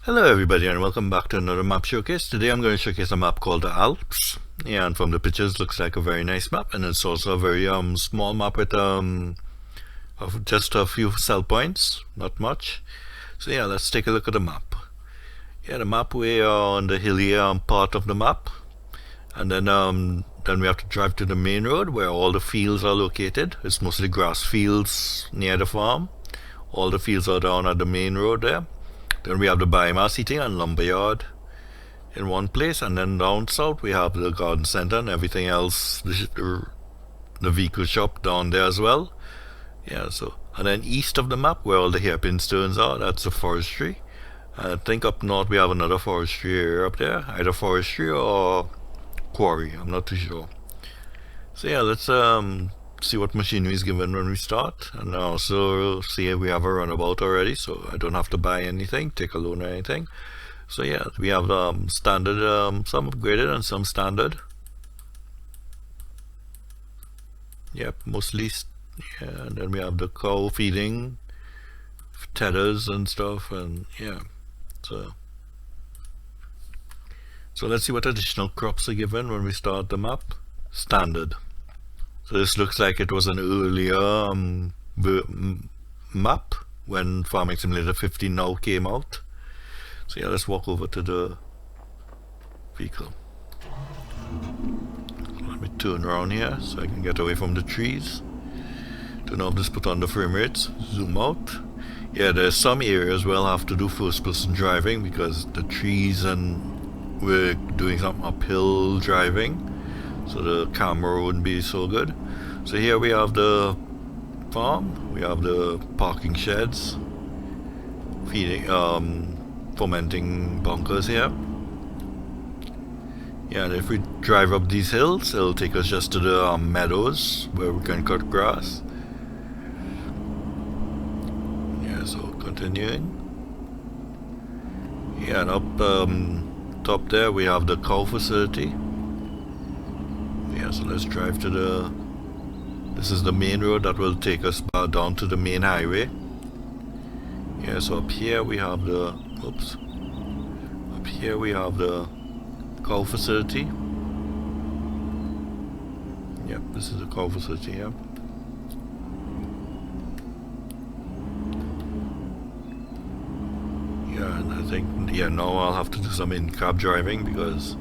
Hello everybody and welcome back to another map showcase. Today I'm going to showcase a map called the Alps. Yeah, and from the pictures looks like a very nice map, and it's also a very small map with of just a few cell points, not much. So yeah, let's take a look at the map. Yeah, the map, we are on the hilly part of the map, and then we have to drive to the main road where all the fields are located. It's mostly grass fields near the farm. All the fields are down at the main road there. Then we have the biomass heating and lumberyard in one place, and then down south we have the garden center and everything else, the vehicle shop down there as well. Yeah, so, and then east of the map where all the hairpin stones are, that's the forestry. I think up north we have another forestry area up there, either forestry or quarry, I'm not too sure. So yeah, let's see what machinery is given when we start, and also see if we have a runabout already, so I don't have to buy anything, take a loan or anything. So yeah, we have standard, some upgraded and some standard. Yep, mostly. Yeah, and then we have the cow feeding, tethers and stuff, and yeah. So let's see what additional crops are given when we start the map. Standard. So this looks like it was an earlier map when Farming Simulator 15 now came out. So yeah, let's walk over to the vehicle. Let me turn around here so I can get away from the trees. Turn off this, put on the frame rates, zoom out. Yeah, there's some areas where I'll have to do first person driving because the trees, and we're doing some uphill driving, so the camera wouldn't be so good. So here we have the farm, we have the parking sheds, feeding, fermenting bunkers here. Yeah, and if we drive up these hills, it'll take us just to the meadows where we can cut grass. Yeah, so continuing. Yeah, and up top there we have the cow facility. Yeah, so let's drive to the... This is the main road that will take us down to the main highway. Yeah, so up here we have the... Oops. Up here we have the cow facility. Yep, this is the cow facility, yeah. Yeah, and I think... Yeah, now I'll have to do some in-cab driving because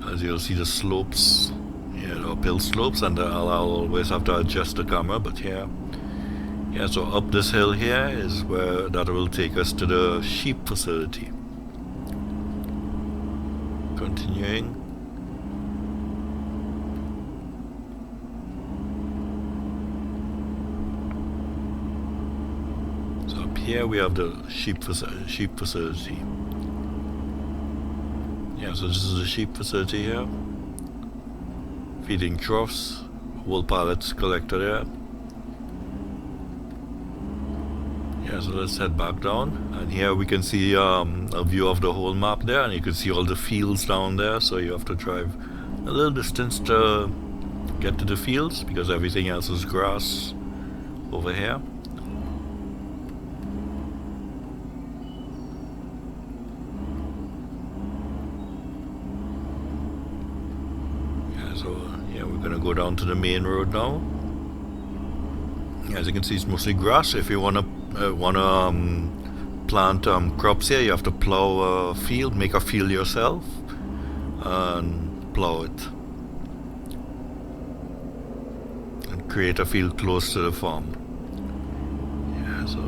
as you'll see the slopes... Yeah, the uphill slopes, and I'll always have to adjust the camera, but yeah. Yeah, so up this hill here is where that will take us to the sheep facility. Continuing. So up here we have the sheep facility. Yeah, so this is the sheep facility here. Feeding troughs, wool pallets collected there. Yeah, so let's head back down, and here we can see a view of the whole map there, and you can see all the fields down there, so you have to drive a little distance to get to the fields because everything else is grass over here. Yeah, we're gonna go down to the main road now. As you can see, it's mostly grass. If you wanna plant crops here, you have to plow a field, make a field yourself, and plow it, and create a field close to the farm. Yeah, so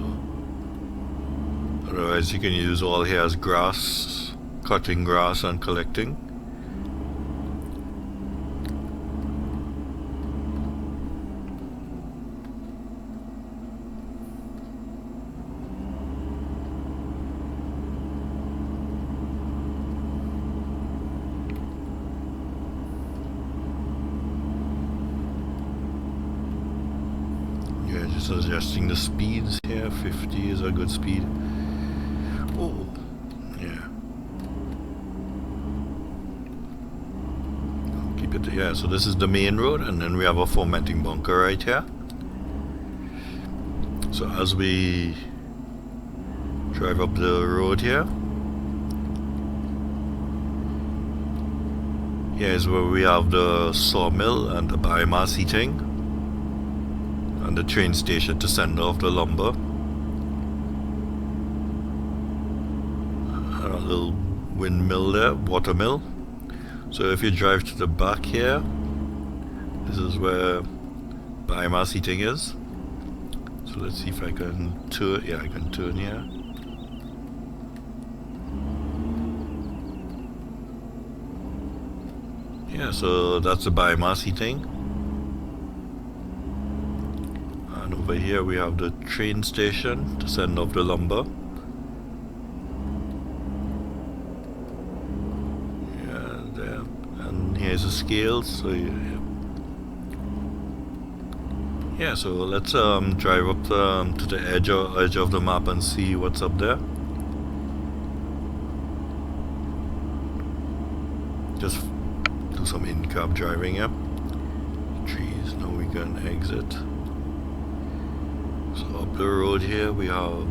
otherwise you can use all here as grass, cutting grass and collecting. Just adjusting the speeds here. 50 is a good speed. Oh, yeah. Keep it, yeah, so this is the main road, and then we have a fermenting bunker right here. So as we drive up the road here, Here is where we have the sawmill and the biomass heating, and the train station to send off the lumber. And a little windmill there, water mill. So if you drive to the back here, this is where biomass heating is. So let's see if I can turn. Yeah, I can turn here. Yeah, so that's the biomass heating. And over here we have the train station to send off the lumber. Yeah, there. And here's the scales. So yeah, so let's drive up to the edge of the map and see what's up there. Just do some in-cab driving here. Trees, now we can exit. So up the road here we have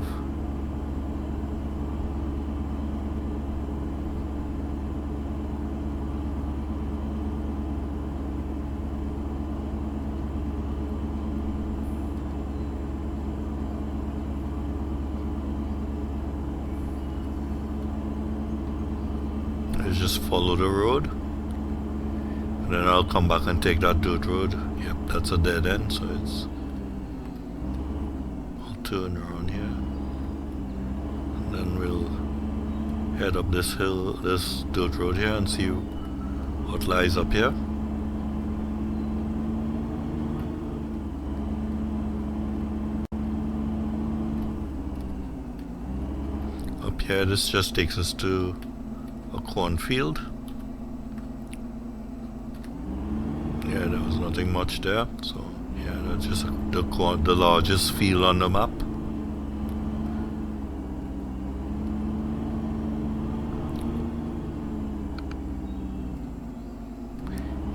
just follow the road, and then I'll come back and take that dirt road. Yep, that's a dead end, so I'll turn around here, and then we'll head up this hill, this dirt road here, and see what lies up here. Up here, this just takes us to a cornfield. Yeah, there was nothing much there, so yeah, that's just the largest field on the map.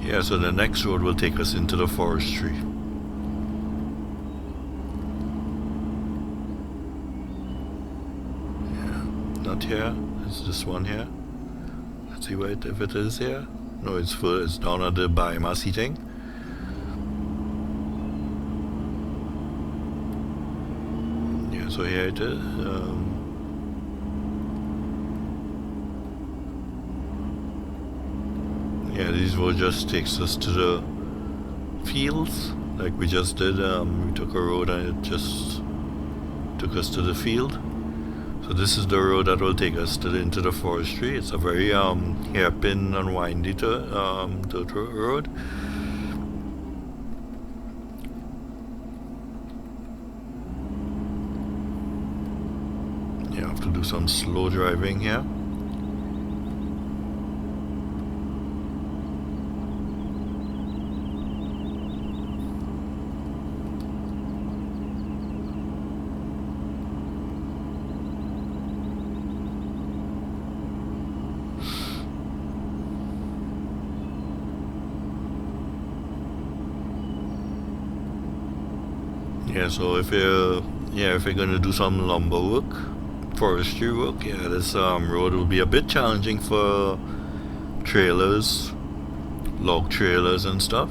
Yeah, so the next road will take us into the forestry. Yeah, not here, it's this one here. Let's see if it is here. No, it's down at the biomass heating. Yeah, so here it is. Yeah, these road just takes us to the fields, like we just did. We took a road and it just took us to the field. So this is the road that will take us into the forestry. It's a very hairpin and windy dirt road. You have to do some slow driving here. Yeah, so if you're gonna do some lumber work, forestry work, yeah, this road will be a bit challenging for trailers, log trailers and stuff.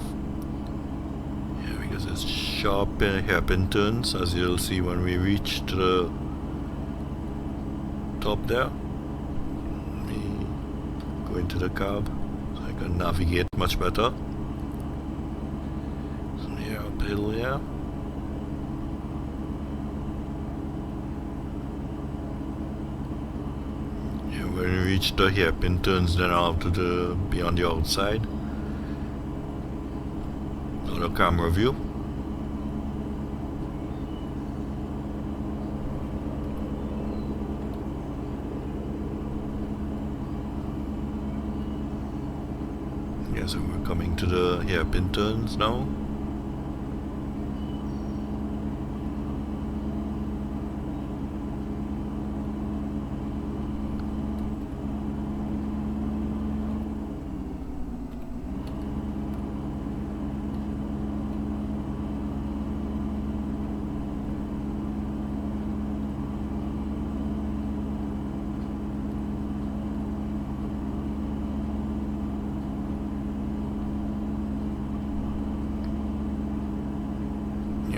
Yeah, because it's sharp hairpin turns, as you'll see when we reach to the top there. Let me go into the cab so I can navigate much better. So yeah, uphill here. When we reach the hairpin turns, then I'll have to be on the outside. On the camera view. Yeah, so we're coming to the hairpin turns now.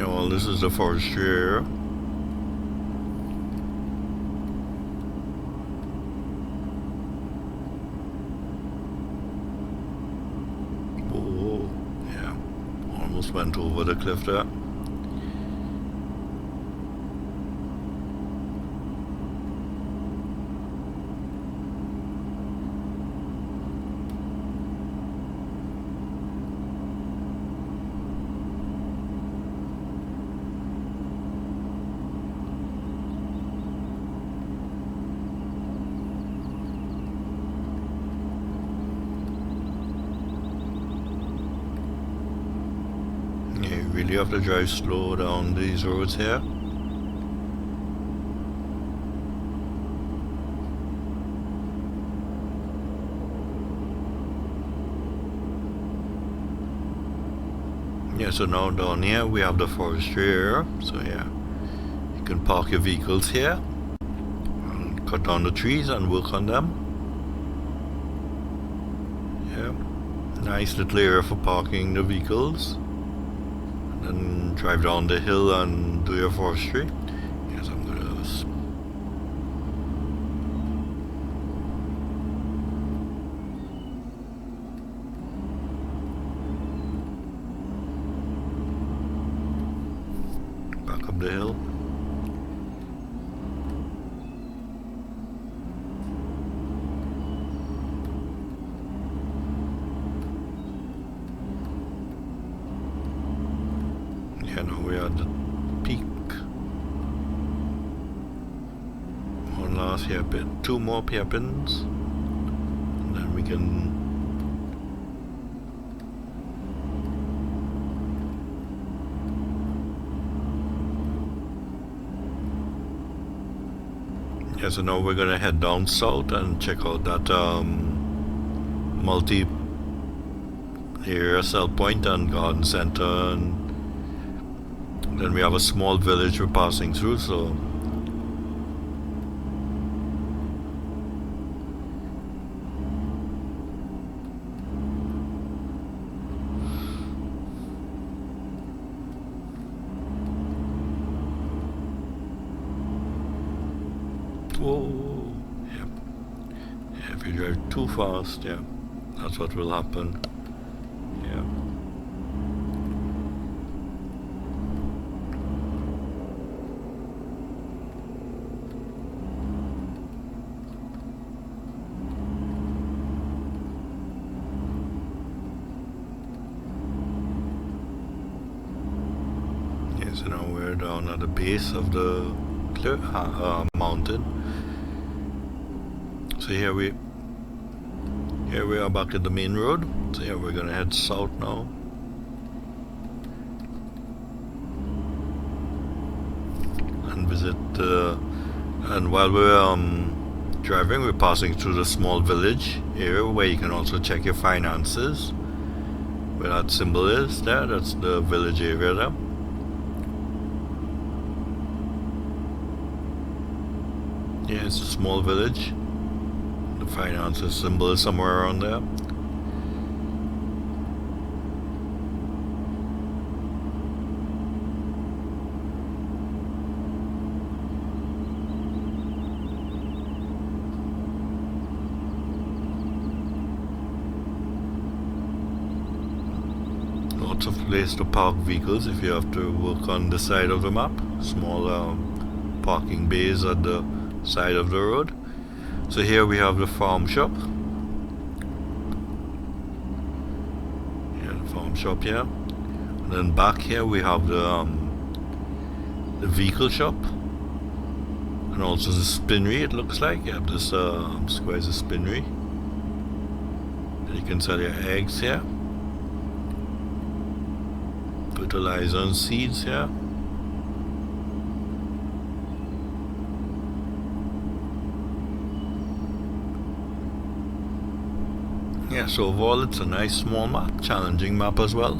Yeah, well, this is the forestry area. Oh, yeah, almost went over the cliff there. Yeah, you really have to drive slow down these roads here. Yeah, so now down here we have the forestry area. So yeah, you can park your vehicles here and cut down the trees and work on them. Yeah, nice little area for parking the vehicles. And drive down the hill and do your forestry. Yes, I'm gonna back up the hill. Yeah, now we are at the peak. One last hairpin, 2 more hairpins, and then we can yeah, so now we're gonna head down south and check out that multi area sell point and garden center, and then we have a small village we're passing through, so whoa, yeah. Yeah, if you drive too fast, yeah, that's what will happen. Yeah. Yeah, so now we're down at the base of the mountain. So here we are back at the main road. So yeah, we're gonna head south now. And visit and while we're driving, we're passing through the small village area where you can also check your finances. Where that symbol is there, that's the village area there. Yeah, it's a small village. The finances symbol is somewhere around there. Lots of place to park vehicles if you have to work on the side of the map. Small parking bays at the side of the road. So here we have the farm shop. Yeah, the farm shop here. And then back here we have the vehicle shop. And also the spinnery, it looks like. Yeah, this square is a spinnery. And you can sell your eggs here. Fertilizer and seeds here. Yeah, so overall it's a nice small map, challenging map as well.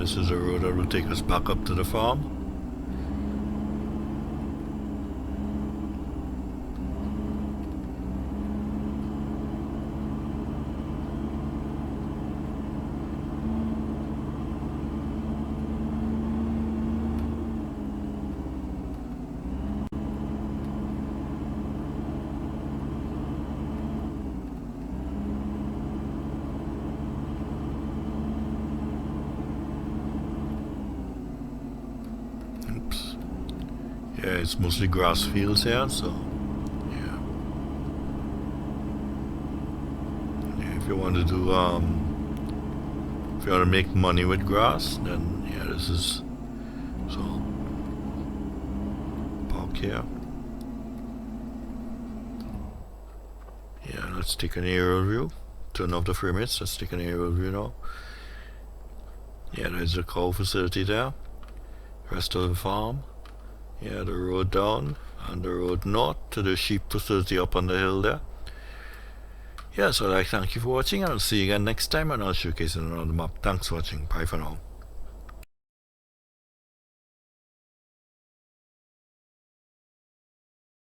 this is a road that will take us back up to the farm. Yeah, it's mostly grass fields here, so yeah. Yeah, if you want to do if you want to make money with grass, then yeah, this is so. Park here. Yeah, let's take an aerial view. Turn off the frames. Let's take an aerial view now. Yeah, there's the cow facility there. Rest of the farm. Yeah, the road down and the road north to the sheep facility up on the hill there. Yeah, so I'd like to thank you for watching, and I'll see you again next time, and I'll showcase another map. Thanks for watching. Bye for now.